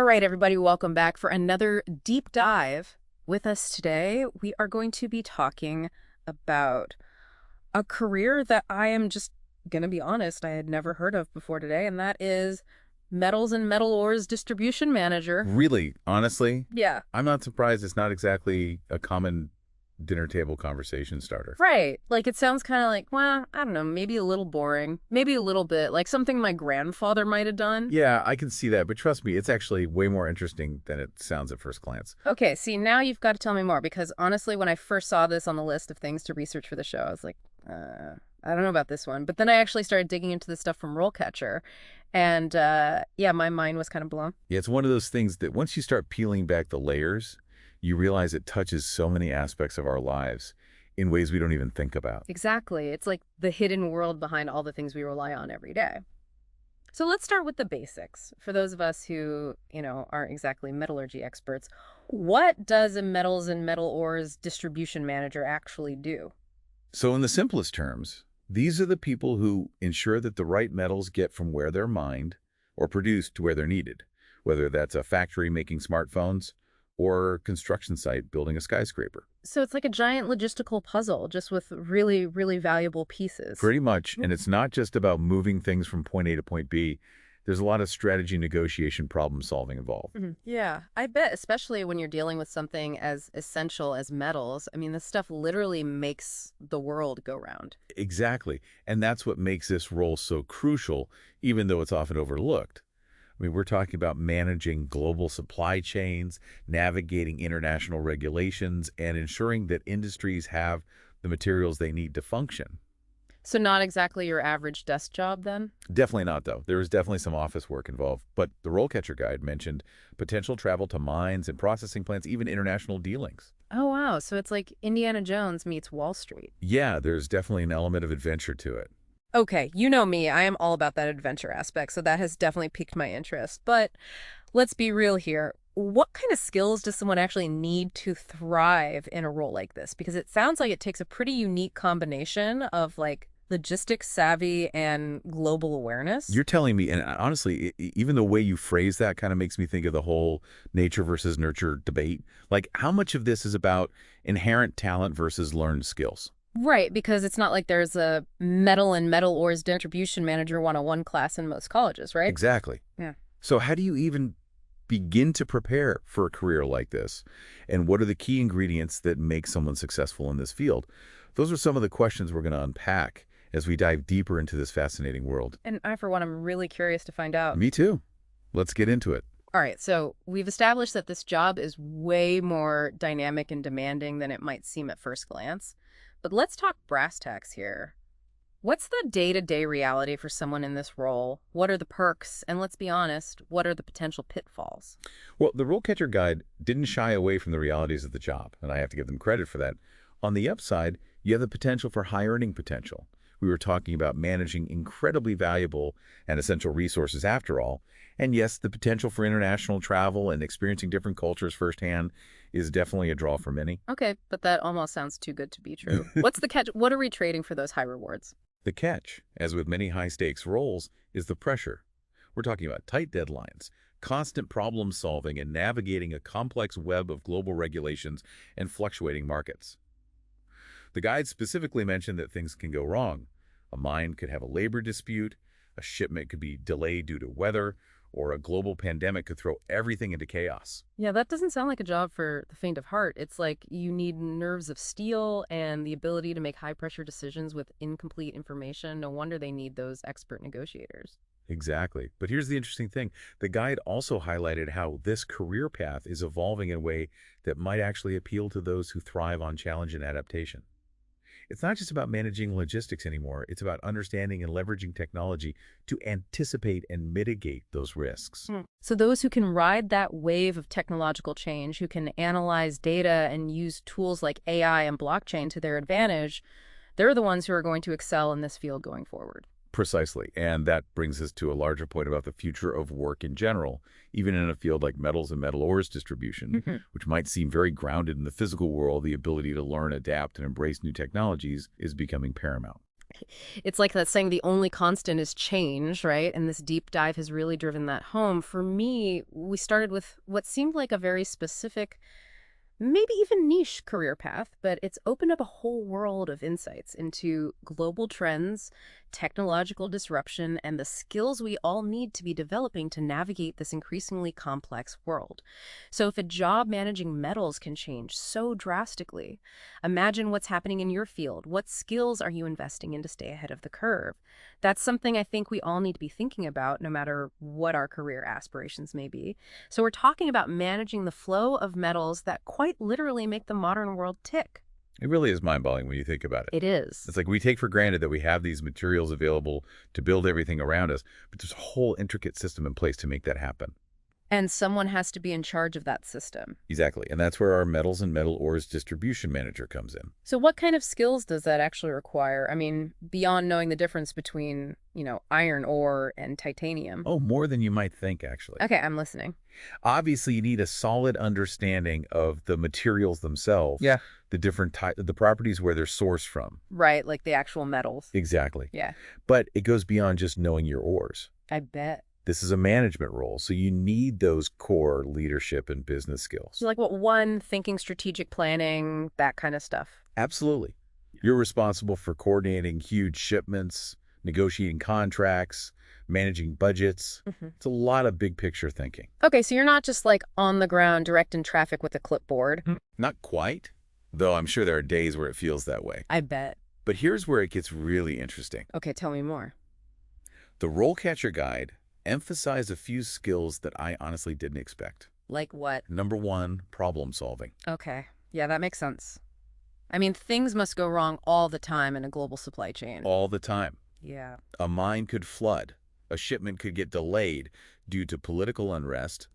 All right, everybody, welcome back for another deep dive. With us today, we are going to be talking about a career that I am just going to be honest, I had never heard of before today, and that is metals and metal ores distribution manager. Really, honestly, Yeah. I'm not surprised it's not exactly a common dinner table conversation starter. Right. Like it sounds kind of like, well, I don't know, maybe a little boring, maybe a little bit like something my grandfather might have done. Yeah, I can see that, but trust me, it's actually way more interesting than it sounds at first glance. Okay, see, now you've got to tell me more because honestly, when I first saw this on the list of things to research for the show, I was like, I don't know about this one. But then I actually started digging into the stuff from RoleCatcher, and yeah, my mind was kind of blown. Yeah, it's one of those things that once you start peeling back the layers, you realize it touches so many aspects of our lives in ways we don't even think about. Exactly. It's like the hidden world behind all the things we rely on every day. So let's start with the basics. For those of us who, aren't exactly metallurgy experts, what does a metals and metal ores distribution manager actually do? So in the simplest terms, these are the people who ensure that the right metals get from where they're mined or produced to where they're needed, whether that's a factory making smartphones or a construction site building a skyscraper. So it's like a giant logistical puzzle, just with really, really valuable pieces. Pretty much, and it's not just about moving things from point A to point B. There's a lot of strategy, negotiation, problem solving involved. Yeah, I bet, especially when you're dealing with something as essential as metals. I mean, this stuff literally makes the world go round. Exactly, and that's what makes this role so crucial, even though it's often overlooked. I mean, we're talking about managing global supply chains, navigating international regulations, and ensuring that industries have the materials they need to function. So not exactly your average desk job, then? Definitely not, though. There is definitely some office work involved, but the Rollcatcher Guide mentioned potential travel to mines and processing plants, even international dealings. Oh, wow. So it's like Indiana Jones meets Wall Street. Yeah, there's definitely an element of adventure to it. Okay, you know me. I am all about that adventure aspect, so that has definitely piqued my interest. But let's be real here. What kind of skills does someone actually need to thrive in a role like this? Because it sounds like it takes a pretty unique combination of like logistics savvy and global awareness. You're telling me, and honestly, even the way you phrase that kind of makes me think of the whole nature versus nurture debate. Like, how much of this is about inherent talent versus learned skills? Right, because it's not like there's a metal and metal ores distribution manager 101 class in most colleges, right? Exactly. Yeah. So how do you even begin to prepare for a career like this? And what are the key ingredients that make someone successful in this field? Those are some of the questions we're going to unpack as we dive deeper into this fascinating world. And I, for one, am really curious to find out. Me too. Let's get into it. All right, so we've established that this job is way more dynamic and demanding than it might seem at first glance. But let's talk brass tacks here. What's the day-to-day reality for someone in this role? What are the perks? And let's be honest, what are the potential pitfalls? Well, the Rollcatcher Guide didn't shy away from the realities of the job, and I have to give them credit for that. On the upside, you have the potential for high earning potential. We were talking about managing incredibly valuable and essential resources after all. And yes, the potential for international travel and experiencing different cultures firsthand is definitely a draw for many. Okay, but that almost sounds too good to be true. What's the catch? What are we trading for those high rewards? The catch, as with many high-stakes roles, is the pressure. We're talking about tight deadlines, constant problem solving, and navigating a complex web of global regulations and fluctuating markets. The guide specifically mentioned that things can go wrong. A mine could have a labor dispute, a shipment could be delayed due to weather, or a global pandemic could throw everything into chaos. Yeah, that doesn't sound like a job for the faint of heart. It's like you need nerves of steel and the ability to make high-pressure decisions with incomplete information. No wonder they need those expert negotiators. Exactly. But here's the interesting thing. The guide also highlighted how this career path is evolving in a way that might actually appeal to those who thrive on challenge and adaptation. It's not just about managing logistics anymore. It's about understanding and leveraging technology to anticipate and mitigate those risks. So those who can ride that wave of technological change, who can analyze data and use tools like AI and blockchain to their advantage, they're the ones who are going to excel in this field going forward. Precisely. And that brings us to a larger point about the future of work in general, even in a field like metals and metal ores distribution, which might seem very grounded in the physical world. The ability to learn, adapt, and embrace new technologies is becoming paramount. It's like that saying the only constant is change, right? And this deep dive has really driven that home. For me, we started with what seemed like a very specific, maybe even niche career path, but it's opened up a whole world of insights into global trends, technological disruption, and the skills we all need to be developing to navigate this increasingly complex world. So if a job managing metals can change so drastically, imagine what's happening in your field. What skills are you investing in to stay ahead of the curve? That's something I think we all need to be thinking about, no matter what our career aspirations may be. So we're talking about managing the flow of metals that quite literally make the modern world tick. It really is mind-boggling when you think about it. It is. It's like we take for granted that we have these materials available to build everything around us, but there's a whole intricate system in place to make that happen. And someone has to be in charge of that system. Exactly. And that's where our metals and metal ores distribution manager comes in. So what kind of skills does that actually require? I mean, beyond knowing the difference between, iron ore and titanium. Oh, more than you might think, actually. Okay, I'm listening. Obviously, you need a solid understanding of the materials themselves. Yeah. The different the properties where they're sourced from. Right, like the actual metals. Exactly. Yeah, But it goes beyond just knowing your ores. I bet. This is a management role, so you need those core leadership and business skills. So like thinking strategic planning, that kind of stuff. Absolutely. You're responsible for coordinating huge shipments, negotiating contracts, managing budgets. It's a lot of big picture thinking. Okay, so you're not just like on the ground directing traffic with a clipboard. Not quite, though I'm sure there are days where it feels that way. I bet. But here's where it gets really interesting. Okay, tell me more. The RoleCatcher Guide emphasized a few skills that I honestly didn't expect. Like what? Number one, problem solving. Okay, yeah, that makes sense. I mean, things must go wrong all the time in a global supply chain. All the time. Yeah. A mine could flood. A shipment could get delayed due to political unrest.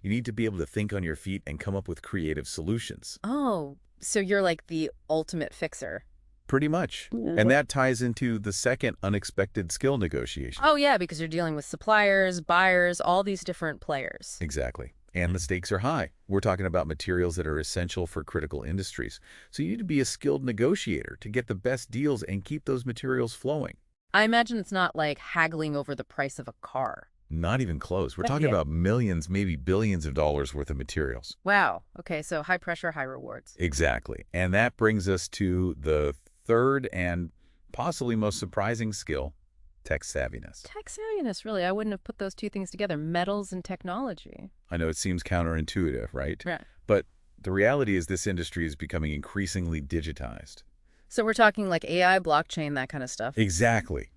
You need to be able to think on your feet and come up with creative solutions. Oh, so you're like the ultimate fixer. Pretty much. And that ties into the second unexpected skill negotiation. Oh, yeah, because you're dealing with suppliers, buyers, all these different players. Exactly. And the stakes are high. We're talking about materials that are essential for critical industries. So you need to be a skilled negotiator to get the best deals and keep those materials flowing. I imagine it's not like haggling over the price of a car. Not even close. We're talking about millions, maybe billions of dollars worth of materials. Wow. Okay, so high pressure, high rewards. Exactly. And that brings us to the third and possibly most surprising skill, tech savviness. Tech savviness, really. I wouldn't have put those two things together, metals and technology. I know it seems counterintuitive, right? Right. But the reality is this industry is becoming increasingly digitized. So we're talking like AI, blockchain, that kind of stuff. Exactly.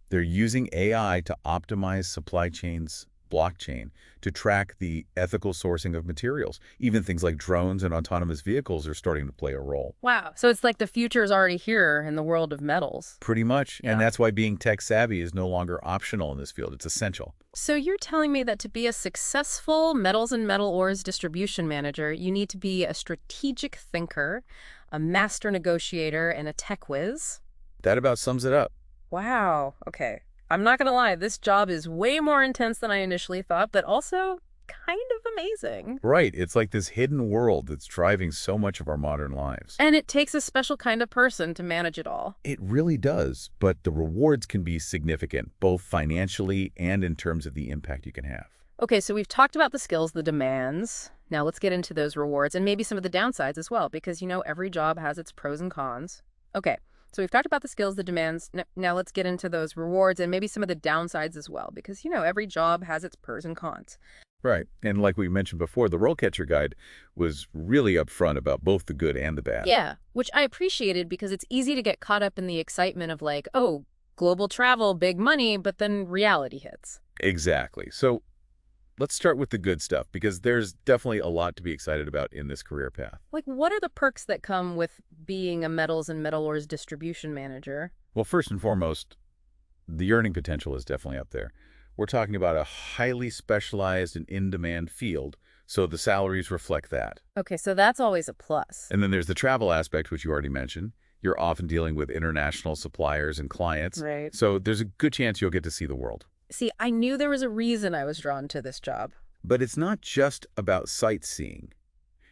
They're using AI to optimize supply chains, blockchain, to track the ethical sourcing of materials. Even things like drones and autonomous vehicles are starting to play a role. Wow. So it's like the future is already here in the world of metals. Pretty much. Yeah. And that's why being tech savvy is no longer optional in this field. It's essential. So you're telling me that to be a successful metals and metal ores distribution manager, you need to be a strategic thinker, a master negotiator, and a tech whiz? That about sums it up. Wow. Okay. I'm not going to lie. This job is way more intense than I initially thought, but also kind of amazing. Right. It's like this hidden world that's driving so much of our modern lives. And it takes a special kind of person to manage it all. It really does. But the rewards can be significant, both financially and in terms of the impact you can have. Okay, so we've talked about the skills, the demands. Now let's get into those rewards and maybe some of the downsides as well, because, every job has its pros and cons. Okay. So we've talked about the skills, the demands. Now let's get into those rewards and maybe some of the downsides as well, because, every job has its pros and cons. Right. And like we mentioned before, the RoleCatcher Guide was really upfront about both the good and the bad. Yeah, which I appreciated because it's easy to get caught up in the excitement of like, oh, global travel, big money, but then reality hits. Exactly. So let's start with the good stuff, because there's definitely a lot to be excited about in this career path. Like, what are the perks that come with being a metals and metal ores distribution manager? Well, first and foremost, the earning potential is definitely up there. We're talking about a highly specialized and in-demand field, so the salaries reflect that. Okay, so that's always a plus. And then there's the travel aspect, which you already mentioned. You're often dealing with international suppliers and clients. Right. So there's a good chance you'll get to see the world. See, I knew there was a reason I was drawn to this job. But it's not just about sightseeing.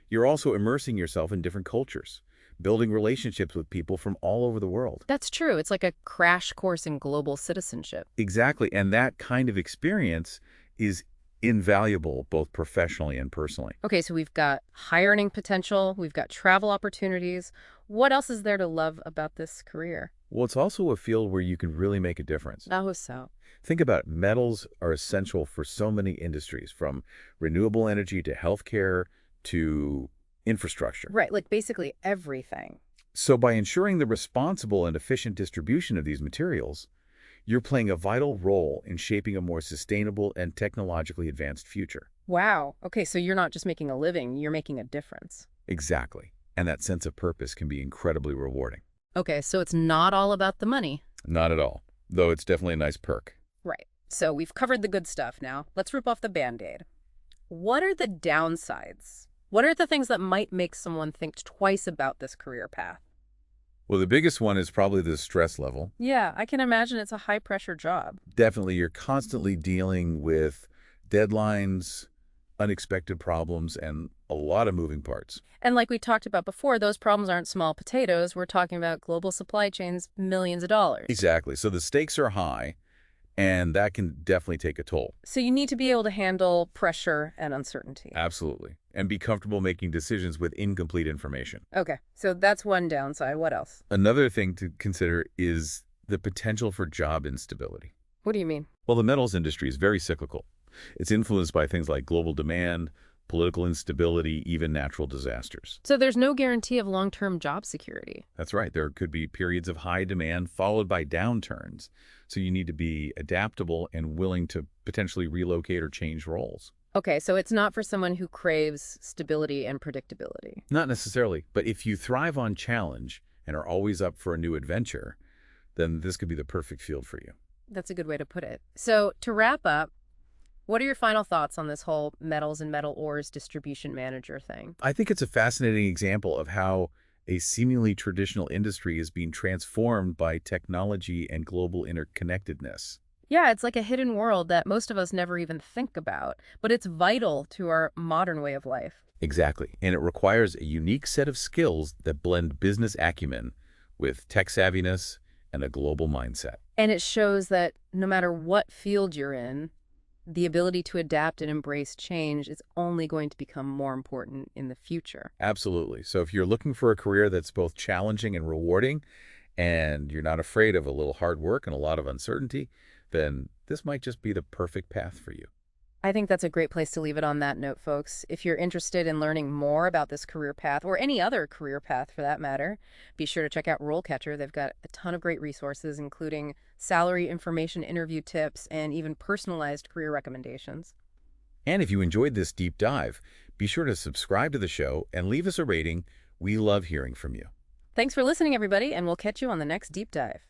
You're also immersing yourself in different cultures, building relationships with people from all over the world. That's true. It's like a crash course in global citizenship. Exactly, and that kind of experience is invaluable both professionally and personally. Okay, so we've got high earning potential, we've got travel opportunities. What else is there to love about this career? Well, it's also a field where you can really make a difference. Oh, so. Think about it. Metals are essential for so many industries, from renewable energy to healthcare to infrastructure. Right, like basically everything. So by ensuring the responsible and efficient distribution of these materials, you're playing a vital role in shaping a more sustainable and technologically advanced future. Wow. Okay, so you're not just making a living, you're making a difference. Exactly. And that sense of purpose can be incredibly rewarding. Okay, so it's not all about the money. Not at all, though it's definitely a nice perk. Right. So we've covered the good stuff now. Let's rip off the Band-Aid. What are the downsides? What are the things that might make someone think twice about this career path? Well, the biggest one is probably the stress level. Yeah, I can imagine it's a high-pressure job. Definitely, you're constantly dealing with deadlines, unexpected problems, and a lot of moving parts. And like we talked about before, those problems aren't small potatoes. We're talking about global supply chains, millions of dollars. Exactly. So the stakes are high, and that can definitely take a toll. So you need to be able to handle pressure and uncertainty. Absolutely. And be comfortable making decisions with incomplete information. Okay, so that's one downside. What else? Another thing to consider is the potential for job instability. What do you mean? Well, the metals industry is very cyclical. It's influenced by things like global demand, political instability, even natural disasters. So there's no guarantee of long-term job security. That's right. There could be periods of high demand followed by downturns. So you need to be adaptable and willing to potentially relocate or change roles. Okay, so it's not for someone who craves stability and predictability. Not necessarily, but if you thrive on challenge and are always up for a new adventure, then this could be the perfect field for you. That's a good way to put it. So to wrap up, what are your final thoughts on this whole metals and metal ores distribution manager thing? I think it's a fascinating example of how a seemingly traditional industry is being transformed by technology and global interconnectedness. Yeah, it's like a hidden world that most of us never even think about, but it's vital to our modern way of life. Exactly. And it requires a unique set of skills that blend business acumen with tech savviness and a global mindset. And it shows that no matter what field you're in, the ability to adapt and embrace change is only going to become more important in the future. Absolutely. So if you're looking for a career that's both challenging and rewarding, and you're not afraid of a little hard work and a lot of uncertainty, then this might just be the perfect path for you. I think that's a great place to leave it on that note, folks. If you're interested in learning more about this career path, or any other career path for that matter, be sure to check out RoleCatcher. They've got a ton of great resources, including salary information, interview tips, and even personalized career recommendations. And if you enjoyed this deep dive, be sure to subscribe to the show and leave us a rating. We love hearing from you. Thanks for listening, everybody, and we'll catch you on the next deep dive.